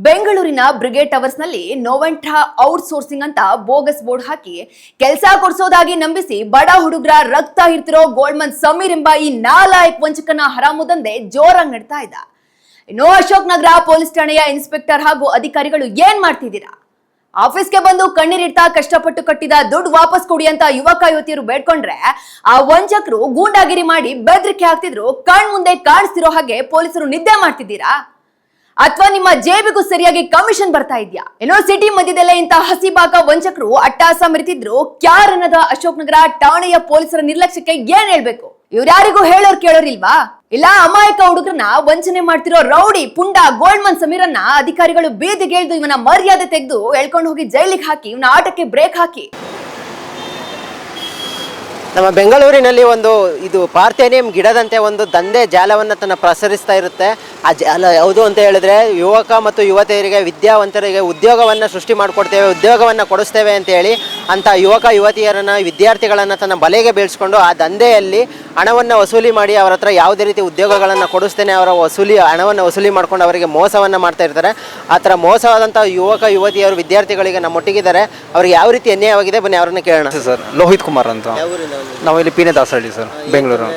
ಬೆಂಗಳೂರಿನ brigade towers ನಲ್ಲಿ ನೋವೆಂಟ್ರಾ outsourcing ಅಂತ ಬೋಗಸ್ ಬೋರ್ಡ್ ಹಾಕಿ ಕೆಲಸ ಕೊಡಿಸೋದಾಗಿ ನಂಬಿಸಿ ಬಡ ಹುಡುಗರ ರಕ್ತ ಹಿರ್ತಿರೋ ಗೋಲ್ಡ್ಮನ್ ಸಮೀರ್ ಎಂಬ ಈ ನಾಲಾಯಕ್ ವಂಚಕನ ಹರಾಮುದಂದೆ ಜೋರಾಗಿ ನಡ್ತಾ ಇದ್ದ. ಇನ್ನು ಅಶೋಕ್ ನಗರ ಪೊಲೀಸ್ ಠಾಣೆಯ ಇನ್ಸ್ಪೆಕ್ಟರ್ ಹಾಗೂ ಅಧಿಕಾರಿಗಳು ಏನ್ ಮಾಡ್ತಿದ್ದೀರಾ? ಆಫೀಸ್ಗೆ ಬಂದು ಕಣ್ಣೀರಿಡ್ತಾ ಕಷ್ಟಪಟ್ಟು ಕಟ್ಟಿದ ದುಡ್ಡು ವಾಪಸ್ ಕೊಡಿ ಅಂತ ಯುವಕ ಯುವತಿಯರು ಬೇಡ್ಕೊಂಡ್ರೆ ಆ ವಂಚಕರು ಗೂಂಡಾಗಿರಿ ಮಾಡಿ ಬೆದರಿಕೆ ಹಾಕ್ತಿದ್ರು. ಕಣ್ ಮುಂದೆ ಕಾಣಿಸ್ತಿರೋ ಹಾಗೆ ಪೊಲೀಸರು ನಿದ್ದೆ ಮಾಡ್ತಿದ್ದೀರಾ? ಅಥವಾ ನಿಮ್ಮ ಜೇಬಿಗೂ ಸರಿಯಾಗಿ ಕಮಿಷನ್ ಬರ್ತಾ ಇದೆಯಾ? ಏನೋ ಸಿಟಿ ಮಧ್ಯದಲ್ಲೇ ಇಂತ ಹಸಿಬಾಗ ವಂಚಕರು ಅಟ್ಟಾಸ ಮೆರೆತಿದ್ರು. ಕ್ಯಾರನದ ಅಶೋಕ್ ನಗರ ಠಾಣೆಯ ಪೊಲೀಸರ ನಿರ್ಲಕ್ಷ್ಯಕ್ಕೆ ಏನ್ ಹೇಳ್ಬೇಕು? ಇವ್ರ್ಯಾರಿಗೂ ಹೇಳೋರ್ ಕೇಳೋರಿಲ್ವಾ? ಇಲ್ಲ ಅಮಾಯಕ ಹುಡುಗರನ್ನ ವಂಚನೆ ಮಾಡ್ತಿರೋ ರೌಡಿ ಪುಂಡ ಗೋಲ್ಡ್ಮನ್ ಸಮೀರನ್ನ ಅಧಿಕಾರಿಗಳು ಬೀದಿಗೆಳ್ದು ಇವನ ಮರ್ಯಾದೆ ತೆಗೆದು ಎಳ್ಕೊಂಡು ಹೋಗಿ ಜೈಲಿಗೆ ಹಾಕಿ ಇವನ ಆಟಕ್ಕೆ ಬ್ರೇಕ್ ಹಾಕಿ. ನಮ್ಮ ಬೆಂಗಳೂರಿನಲ್ಲಿ ಇದು ಪಾರ್ಥೇನಿಯಂ ಗಿಡದಂತೆ ಒಂದು ದಂಧೆ ಜಾಲವನ್ನು ತನ್ನ ಪ್ರಸರಿಸ್ತಾ ಇರುತ್ತೆ. ಆ ಜಾಲ ಯಾವುದು ಅಂತ ಹೇಳಿದ್ರೆ ಯುವಕ ಮತ್ತು ಯುವತಿಯರಿಗೆ ವಿದ್ಯಾವಂತರಿಗೆ ಉದ್ಯೋಗವನ್ನು ಸೃಷ್ಟಿ ಮಾಡಿಕೊಡ್ತೇವೆ, ಉದ್ಯೋಗವನ್ನು ಕೊಡಿಸ್ತೇವೆ ಅಂತ ಹೇಳಿ ಅಂಥ ಯುವಕ ಯುವತಿಯರನ್ನು ವಿದ್ಯಾರ್ಥಿಗಳನ್ನು ತನ್ನ ಬಲೆಗೆ ಬೀಳಿಸ್ಕೊಂಡು ಆ ದಂಧೆಯಲ್ಲಿ ಹಣವನ್ನು ವಸೂಲಿ ಮಾಡಿ ಅವರ ಹತ್ರ ಯಾವುದೇ ರೀತಿ ಉದ್ಯೋಗಗಳನ್ನು ಕೊಡಿಸ್ತೇನೆ ಅವರ ಹಣವನ್ನು ವಸೂಲಿ ಮಾಡ್ಕೊಂಡು ಅವರಿಗೆ ಮೋಸವನ್ನು ಮಾಡ್ತಾ ಇರ್ತಾರೆ. ಆ ಥರ ಮೋಸವಾದಂಥ ಯುವಕ ಯುವತಿಯರು ವಿದ್ಯಾರ್ಥಿಗಳಿಗೆ ನಮ್ಮೊಟ್ಟಿಗಿದ್ದಾರೆ. ಅವ್ರಿಗೆ ಯಾವ ರೀತಿ ಅನ್ಯಾಯವಾಗಿದೆ ಬನ್ನಿ ಅವ್ರನ್ನ ಕೇಳೋಣ. ಸರ್ ಲೋಹಿತ್ ಕುಮಾರ್ ಅಂತ, ನಾವು ಇಲ್ಲಿ ಪೀನೆ ದಾಸಹಳ್ಳಿ ಸರ್, ಬೆಂಗಳೂರು.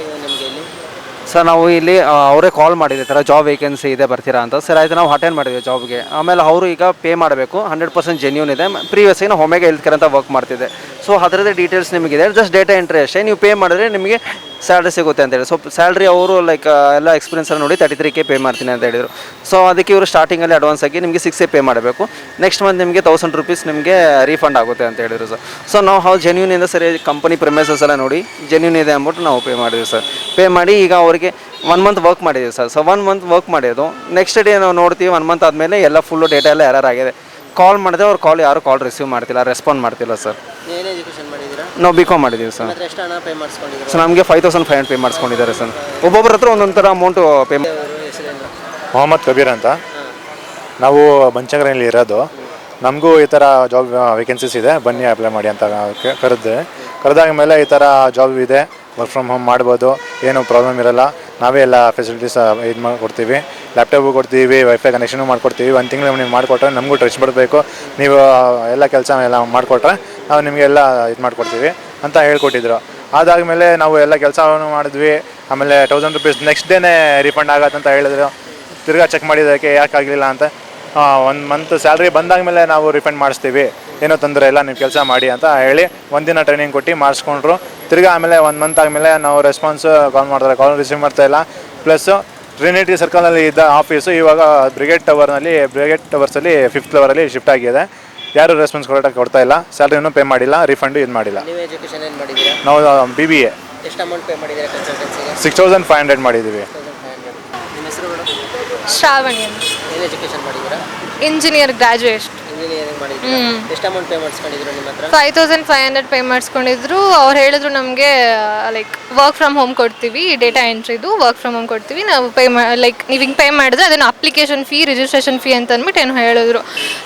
ಸರ್ ನಾವು ಇಲ್ಲಿ ಅವರೇ ಕಾಲ್ ಮಾಡಿದೆ ಥರ ಜಾಬ್ ವೇಕೆನ್ಸಿ ಇದೆ ಬರ್ತೀರಾ ಅಂತ. ಸರ್ ಆಯಿತು, ನಾವು ಅಟೆಂಡ್ ಮಾಡಿದ್ವಿ ಜಾಬ್ಗೆ. ಆಮೇಲೆ ಅವರು ಈಗ ಪೇ ಮಾಡಬೇಕು, 100% ಜೆನ್ಯೂನ್ ಇದೆ. ಪ್ರೀವಿಯಸ್ಸಾಗಿ ನಾವು ಹೋಮೇಗೆ ಹೆಲ್ತ್ ಕೇರ್ ಅಂತ ವರ್ಕ್ ಮಾಡ್ತಿದ್ದೆ. ಸೊ ಅದರದ್ದೇ ಡೀಟೇಲ್ಸ್ ನಿಮಗಿದೆ, ಜಸ್ಟ್ ಡೇಟಾ ಎಂಟ್ರಿ ಅಷ್ಟೇ. ನೀವು ಪೇ ಮಾಡಿದ್ರೆ ನಿಮಗೆ ಸ್ಯಾಲ್ರಿ ಸಿಗುತ್ತೆ ಅಂತೇಳಿ. ಸೊ ಸ್ಯಾಲ್ರಿ ಅವರು ಲೈಕ್ ಎಲ್ಲ ಎಕ್ಸ್ಪೀರಿಯನ್ಸಲ್ಲಿ ನೋಡಿ 33K ಪೇ ಮಾಡ್ತೀನಿ ಅಂತ ಹೇಳಿದರು. ಸೊ ಅದಕ್ಕೆ ಇವರು ಸ್ಟಾರ್ಟಿಂಗಲ್ಲಿ ಅಡ್ವಾನ್ಸ್ ಆಗಿ ನಿಮಗೆ 6 ಪೇ ಮಾಡಬೇಕು. ನೆಕ್ಸ್ಟ್ ಮಂತ್ ನಿಮಗೆ 1000 ರೂಪೀಸ್ ನಿಮಗೆ ರೀಫಂಡ್ ಆಗುತ್ತೆ ಅಂತ ಹೇಳಿದರು ಸರ್. ಸೊ ನಾವು ಜೆನ್ಯೂನ್ ಇದೆ ಸರಿ, ಕಂಪನಿ ಪ್ರೆಮೈಸಸ್ ಎಲ್ಲ ನೋಡಿ ಜೆನ್ಯೂನ್ ಇದೆ ಅಂದ್ಬಿಟ್ಟು ನಾವು ಪೇ ಮಾಡಿದ್ವಿ ಸರ್. ಪೇ ಮಾಡಿ ಈಗ ಅವರಿಗೆ 1 ಮಂತ್ ವರ್ಕ್ ಮಾಡಿದ್ದೀವಿ ಸರ್. ಸೊ 1 ಮಂತ್ ವರ್ಕ್ ಮಾಡಿದ್ದು ನೆಕ್ಸ್ಟ್ ಡೇ ನಾವು ನೋಡ್ತೀವಿ 1 ಮಂತ್ ಆದಮೇಲೆ ಎಲ್ಲ ಫುಲ್ಲು ಡೇಟಾ ಎಲ್ಲ ಎರರ್ ಆಗಿದೆ. ಕಾಲ್ ಮಾಡಿದ್ರೆ ಅವ್ರು ಯಾರು ಕಾಲ್ ರಿಸೀವ್ ಮಾಡ್ತಿಲ್ಲ, ರೆಸ್ಪಾಂಡ್ ಮಾಡ್ತಿಲ್ಲ ಸರ್. ನಾವು B.Com ಮಾಡಿದ್ದೀವಿ ಸರ್. ಸೊ ನಮಗೆ 5500 ಪೇ ಮಾಡಿಸ್ಕೊಂಡಿದ್ದಾರೆ ಸರ್. ಒಬ್ಬೊಬ್ಬರ ಹತ್ರ ಒಂದೊಂದು ಥರ ಅಮೌಂಟು ಪೇ. ಮೊಹಮ್ಮದ್ ಕಬೀರ್ ಅಂತ, ನಾವು ಬನಶಂಕರಿಯಲ್ಲಿ ಇರೋದು. ನಮಗೂ ಈ ಥರ ಜಾಬ್ ವೇಕೆನ್ಸೀಸ್ ಇದೆ, ಬನ್ನಿ ಅಪ್ಲೈ ಮಾಡಿ ಅಂತ ಕರೆದಾಗ ಮೇಲೆ ಈ ಥರ ಜಾಬ್ ಇದೆ, ವರ್ಕ್ ಫ್ರಮ್ ಹೋಮ್ ಮಾಡ್ಬೋದು, ಏನು ಪ್ರಾಬ್ಲಮ್ ಇರೋಲ್ಲ. ನಾವೇ ಎಲ್ಲ ಫೆಸಿಲಿಟೀಸ್ ಇದು ಮಾಡಿಕೊಡ್ತೀವಿ, ಲ್ಯಾಪ್ಟಾಪು ಕೊಡ್ತೀವಿ, ವೈಫೈ ಕನೆಕ್ಷನು ಮಾಡಿಕೊಡ್ತೀವಿ. 1 ತಿಂಗಳು ನೀವು ಮಾಡಿಕೊಟ್ರೆ ನಮಗೂ ಟ್ರಸ್ಟ್ ಬರಬೇಕು, ನೀವು ಎಲ್ಲ ಕೆಲಸ ಎಲ್ಲ ಮಾಡಿಕೊಟ್ರೆ ನಾವು ನಿಮಗೆಲ್ಲ ಇದು ಮಾಡಿಕೊಡ್ತೀವಿ ಅಂತ ಹೇಳ್ಕೊಟ್ಟಿದ್ರು. ಅದಾದಮೇಲೆ ನಾವು ಎಲ್ಲ ಕೆಲಸವನ್ನು ಮಾಡಿದ್ವಿ. ಆಮೇಲೆ 1000 ರೂಪೀಸ್ ನೆಕ್ಸ್ಟ್ ಡೇನೇ ರೀಫಂಡ್ ಆಗತ್ತೆ ಅಂತ ಹೇಳಿದ್ರು. ತಿರ್ಗಾ ಚೆಕ್ ಮಾಡಿದ್ದಕ್ಕೆ ಯಾಕಾಗಲಿಲ್ಲ ಅಂತ 1 ಮಂತ್ ಸ್ಯಾಲ್ರಿ ಬಂದಾದಮೇಲೆ ನಾವು ರಿಫಂಡ್ ಮಾಡಿಸ್ತೀವಿ, ಏನೋ ತೊಂದರೆ ಇಲ್ಲ, ನೀವು ಕೆಲಸ ಮಾಡಿ ಅಂತ ಹೇಳಿ 1 ದಿನ ಟ್ರೈನಿಂಗ್ ಕೊಟ್ಟು ಮಾಡಿಸ್ಕೊಂಡ್ರು. ತಿರ್ಗಾ ಆಮೇಲೆ 1 ಮಂತ್ ಆದಮೇಲೆ ನಾವು ರೆಸ್ಪಾನ್ಸ್ ಕಾಲ್ ಮಾಡ್ತಾರೆ, ಕಾಲ್ ರಿಸೀವ್ ಮಾಡ್ತಾಯಿಲ್ಲ. ಪ್ಲಸ್ಸು ಟ್ರಿನಿಟಿ ಸರ್ಕಲಲ್ಲಿ ಇದ್ದ ಆಫೀಸು ಇವಾಗ ಬ್ರಿಗೇಡ್ ಟವರ್ಸಲ್ಲಿ 5th ಫ್ಲೋರಲ್ಲಿ ಶಿಫ್ಟ್ ಆಗಿದೆ. ಯಾರು ರೆಸ್ಪಾನ್ಸ್ ಕರೆಕ್ಟಾಗಿ ಕೊಡ್ತಾ ಇಲ್ಲ, ಸ್ಯಾಲ್ರಿನೂ ಪೇ ಮಾಡಿಲ್ಲ, ರಿಫಂಡು ಇದು ಮಾಡಿಲ್ಲ. ನಾವು BBA 6500 ಮಾಡಿದ್ದೀವಿ. Shravani engineer graduate. 5500 ಪೇ ಮಾಡಿಸ್ಕೊಂಡಿದ್ರು. ಅವ್ರು ಹೇಳಿದ್ರು ನಮಗೆ ಲೈಕ್ ವರ್ಕ್ ಫ್ರಮ್ ಹೋಮ್ ಕೊಡ್ತೀವಿ, ಡೇಟಾ ಎಂಟ್ರಿದು ವರ್ಕ್ ಫ್ರಮ್ ಹೋಮ್ ಕೊಡ್ತೀವಿ, ನಾವು ಲೈಕ್ ನೀವು ಹಿಂಗೆ ಪೇ ಮಾಡಿದ್ರೆ ಅದನ್ನು ಅಪ್ಲಿಕೇಶನ್ ಫೀ, ರಿಜಿಸ್ಟ್ರೇಷನ್ ಫೀ ಅಂತ ಅಂದ್ಬಿಟ್ಟು ಏನು ಹೇಳಿದ್ರು.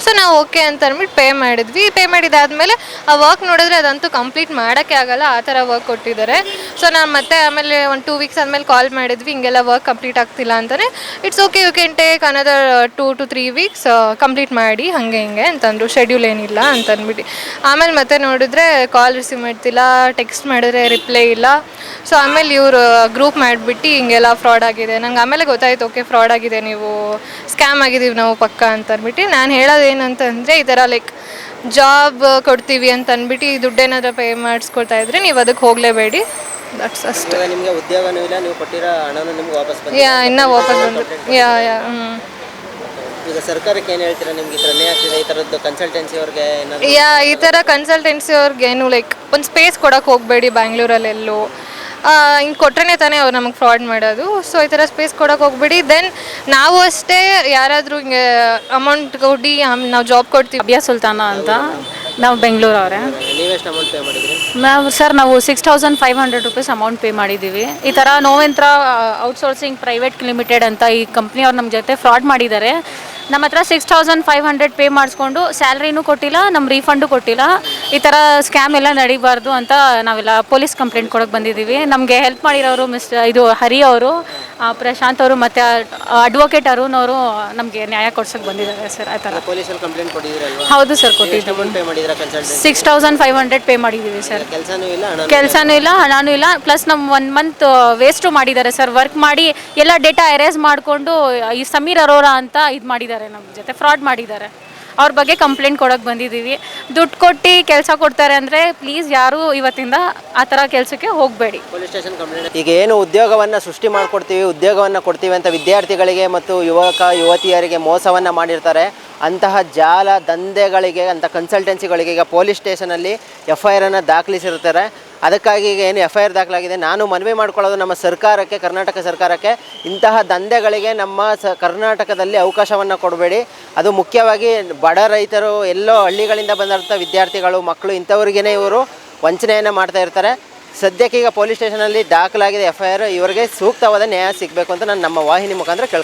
ಸೊ ನಾವು ಓಕೆ ಅಂತ ಅಂದ್ಬಿಟ್ಟು ಪೇ ಮಾಡಿದ್ವಿ. ಪೇ ಮಾಡಿದಾದ್ಮೇಲೆ ಆ ವರ್ಕ್ ನೋಡಿದ್ರೆ ಅದಂತೂ ಕಂಪ್ಲೀಟ್ ಮಾಡೋಕ್ಕೆ ಆಗಲ್ಲ, ಆ ಥರ ವರ್ಕ್ ಕೊಟ್ಟಿದ್ದಾರೆ. ಸೊ ನಾನು ಮತ್ತೆ ಆಮೇಲೆ 1-2 ವೀಕ್ಸ್ ಆದಮೇಲೆ ಕಾಲ್ ಮಾಡಿದ್ವಿ, ಹಿಂಗೆಲ್ಲ ವರ್ಕ್ ಕಂಪ್ಲೀಟ್ ಆಗ್ತಿಲ್ಲ ಅಂತಾನೆ. It's okay, you can take another 2 to 3 weeks complete ಮಾಡಿ ಹಾಗೆ ಹಿಂಗೆ ಅಂತಂದರು. ಶೆಡ್ಯೂಲ್ ಏನಿಲ್ಲ ಅಂತ ಅಂದ್ಬಿಟ್ಟು ಆಮೇಲೆ ಮತ್ತೆ ನೋಡಿದ್ರೆ ಕಾಲ್ ರಿಸೀವ್ ಮಾಡ್ತಿಲ್ಲ, ಟೆಕ್ಸ್ಟ್ ಮಾಡಿದ್ರೆ ರಿಪ್ಲೈ ಇಲ್ಲ. ಸೊ ಆಮೇಲೆ ಇವರು ಗ್ರೂಪ್ ಮಾಡಿಬಿಟ್ಟು ಹಿಂಗೆಲ್ಲ ಫ್ರಾಡ್ ಆಗಿದೆ. ನಂಗೆ ಆಮೇಲೆ ಗೊತ್ತಾಯ್ತು, ಓಕೆ ಫ್ರಾಡ್ ಆಗಿದೆ, ನೀವು ಸ್ಕ್ಯಾಮ್ ಆಗಿದ್ದೀವಿ ನಾವು ಪಕ್ಕ ಅಂತ ಅಂದ್ಬಿಟ್ಟು. ನಾನು ಹೇಳೋದು ಏನಂತಂದರೆ ಈ ಥರ ಲೈಕ್ ಜಾಬ್ ಕೊಡ್ತೀವಿ ಅಂತ ಅಂದ್ಬಿಟ್ಟು ದುಡ್ಡೇನಾದರೂ ಪೇ ಮಾಡಿಸ್ಕೊಳ್ತಾ ಇದ್ರೆ ನೀವು ಅದಕ್ಕೆ ಹೋಗಲೇಬೇಡಿ. ದಟ್ಸ್ ಅಷ್ಟೇ. ನಿಮಗೆ ಉದ್ಯೋಗನೂ ಇಲ್ಲ, ನೀವು ಕೊಟ್ಟಿರೋ ಹಣನೂ ನಿಮ್ಗೆ ವಾಪಸ್ ಇನ್ನೂ ವಾಪಸ್ ಬಂದು ಈಗ ಸರ್ಕಾರಕ್ಕೆ ಏನು ಹೇಳ್ತೀರಾ? ನಿಮ್ಗೆ ಈ ಥರ ಆಗ್ತಿದೆ, ಈ ಥರದ್ದು ಕನ್ಸಲ್ಟೆನ್ಸಿ ಅವ್ರಿಗೆ ಈ ಥರ ಕನ್ಸಲ್ಟೆನ್ಸಿ ಅವ್ರಿಗೇನು ಲೈಕ್ ಒಂದು ಸ್ಪೇಸ್ ಕೊಡೋಕೆ ಹೋಗಬೇಡಿ ಬ್ಯಾಂಗ್ಳೂರಲ್ಲೆಲ್ಲೂ. ಹಿಂಗೆ ಕೊಟ್ಟರೆ ತಾನೇ ಅವ್ರು ನಮಗೆ ಫ್ರಾಡ್ ಮಾಡೋದು. ಸೊ ಈ ಥರ ಸ್ಪೇಸ್ ಕೊಡೋಕೆ ಹೋಗ್ಬಿಡಿ. ದೆನ್ ನಾವು ಅಷ್ಟೇ ಯಾರಾದರೂ ಹಿಂಗೆ ಅಮೌಂಟ್ ಕೊಡಿ ನಾವು ಜಾಬ್ ಕೊಡ್ತೀವಿ. ಅಬಿಯಾ ಸುಲ್ತಾನ ಅಂತ, ನಾವು ಬೆಂಗಳೂರವ್ರೆ. ನೀವೆಷ್ಟು ಅಮೌಂಟ್ ಪೇ ಮಾಡಿದ್ರಿ? ನಾವು 6500 ರೂಪೀಸ್ ಅಮೌಂಟ್ ಪೇ ಮಾಡಿದ್ದೀವಿ. ಈ ಥರ ನೋವೆಂಟ್ರಾ ಔಟ್ಸೋರ್ಸಿಂಗ್ ಪ್ರೈವೇಟ್ ಲಿಮಿಟೆಡ್ ಅಂತ ಈ ಕಂಪ್ನಿಯವ್ರು ನಮ್ಮ ಜೊತೆ ಫ್ರಾಡ್ ಮಾಡಿದ್ದಾರೆ. ನಮ್ಮ ಹತ್ರ 6500 ಪೇ ಮಾಡಿಸ್ಕೊಂಡು ಸ್ಯಾಲ್ರಿನೂ ಕೊಟ್ಟಿಲ್ಲ, ನಮ್ಮ ರೀಫಂಡು ಕೊಟ್ಟಿಲ್ಲ. ಈ ಥರ ಸ್ಕ್ಯಾಮ್ ಎಲ್ಲ ನಡಿಬಾರ್ದು ಅಂತ ನಾವೆಲ್ಲ ಪೊಲೀಸ್ ಕಂಪ್ಲೇಂಟ್ ಕೊಡೋಕೆ ಬಂದಿದ್ದೀವಿ. ನಮಗೆ ಹೆಲ್ಪ್ ಮಾಡಿರೋರು ಹರಿ ಅವರು, ಪ್ರಶಾಂತ್ ಅವರು ಮತ್ತು ಅಡ್ವೊಕೇಟ್ ಅರುಣ್ ಅವರು ನಮಗೆ ನ್ಯಾಯ ಕೊಡ್ಸೋಕೆ ಬಂದಿದ್ದಾರೆ ಸರ್. ಆ ಥರ ಪೊಲೀಸಲ್ಲಿ ಕಂಪ್ಲೇಂಟ್ ಕೊಟ್ಟಿದ್ದೀರಲ್ವಾ? ಹೌದು ಸರ್, ಕೊಟ್ಟಿದ್ದೀವಿ. ಅಮೌಂಟ್ ಪೇ ಮಾಡಿದ್ದೀರಾ ಕನ್ಸಲ್ಟೆಂಟ್? 6500 ಪೇ ಮಾಡಿದ್ದೀವಿ ಸರ್. ಕೆಲಸನೂ ಇಲ್ಲ, ಹಣ ಕೆಲಸನೂ ಇಲ್ಲ, ಹಣನೂ ಇಲ್ಲ, ಪ್ಲಸ್ ನಮ್ಮ 1 ಮಂತ್ ವೇಸ್ಟು ಮಾಡಿದ್ದಾರೆ ಸರ್. ವರ್ಕ್ ಮಾಡಿ ಎಲ್ಲ ಡೇಟಾ ಎರೇಸ್ ಮಾಡಿಕೊಂಡು ಈ ಸಮೀರ್ ಅರೋರಾ ಅಂತ ಇದು ಮಾಡಿದ್ದಾರೆ, ನಮ್ಮ ಜೊತೆ ಫ್ರಾಡ್ ಮಾಡಿದ್ದಾರೆ. ಅವ್ರ ಬಗ್ಗೆ ಕಂಪ್ಲೇಂಟ್ ಕೊಡೋಕೆ ಬಂದಿದ್ದೀವಿ. ದುಡ್ಡು ಕೊಟ್ಟು ಕೆಲಸ ಕೊಡ್ತಾರೆ ಅಂದರೆ ಪ್ಲೀಸ್ ಯಾರು ಇವತ್ತಿಂದ ಆ ಥರ ಕೆಲಸಕ್ಕೆ ಹೋಗಬೇಡಿ. Police station complaint. ಈಗ ಏನು ಉದ್ಯೋಗವನ್ನು ಸೃಷ್ಟಿ ಮಾಡಿಕೊಡ್ತೀವಿ, ಉದ್ಯೋಗವನ್ನು ಕೊಡ್ತೀವಿ ಅಂತ ವಿದ್ಯಾರ್ಥಿಗಳಿಗೆ ಮತ್ತು ಯುವತಿಯರಿಗೆ ಮೋಸವನ್ನು ಮಾಡಿರ್ತಾರೆ. ಅಂತಹ ಜಾಲ ದಂಧೆಗಳಿಗೆ, ಅಂಥ ಕನ್ಸಲ್ಟೆನ್ಸಿಗಳಿಗೆ ಈಗ ಪೊಲೀಸ್ ಸ್ಟೇಷನಲ್ಲಿ FIR ಅನ್ನು ದಾಖಲಿಸಿರ್ತಾರೆ. ಅದಕ್ಕಾಗಿ ಈಗ ಏನು FIR ದಾಖಲಾಗಿದೆ. ನಾನು ಮನವಿ ಮಾಡ್ಕೊಳ್ಳೋದು ನಮ್ಮ ಸರ್ಕಾರಕ್ಕೆ, ಕರ್ನಾಟಕ ಸರ್ಕಾರಕ್ಕೆ, ಇಂತಹ ದಂಧೆಗಳಿಗೆ ನಮ್ಮ ಕರ್ನಾಟಕದಲ್ಲಿ ಅವಕಾಶವನ್ನು ಕೊಡಬೇಡಿ. ಅದು ಮುಖ್ಯವಾಗಿ ಬಡ ರೈತರು, ಎಲ್ಲೋ ಹಳ್ಳಿಗಳಿಂದ ಬಂದಂಥ ವಿದ್ಯಾರ್ಥಿಗಳು, ಮಕ್ಕಳು, ಇಂಥವ್ರಿಗೇ ಇವರು ವಂಚನೆಯನ್ನು ಮಾಡ್ತಾ ಇರ್ತಾರೆ. ಸದ್ಯಕ್ಕೆ ಈಗ ಪೊಲೀಸ್ ಸ್ಟೇಷನಲ್ಲಿ ದಾಖಲಾಗಿದೆ FIR. ಇವರಿಗೆ ಸೂಕ್ತವಾದ ನ್ಯಾಯ ಸಿಗಬೇಕು ಅಂತ ನಾನು ನಮ್ಮ ವಾಹಿನಿ ಮುಖಾಂತರ ಕೇಳ್ಕೊಳ್ತೀನಿ.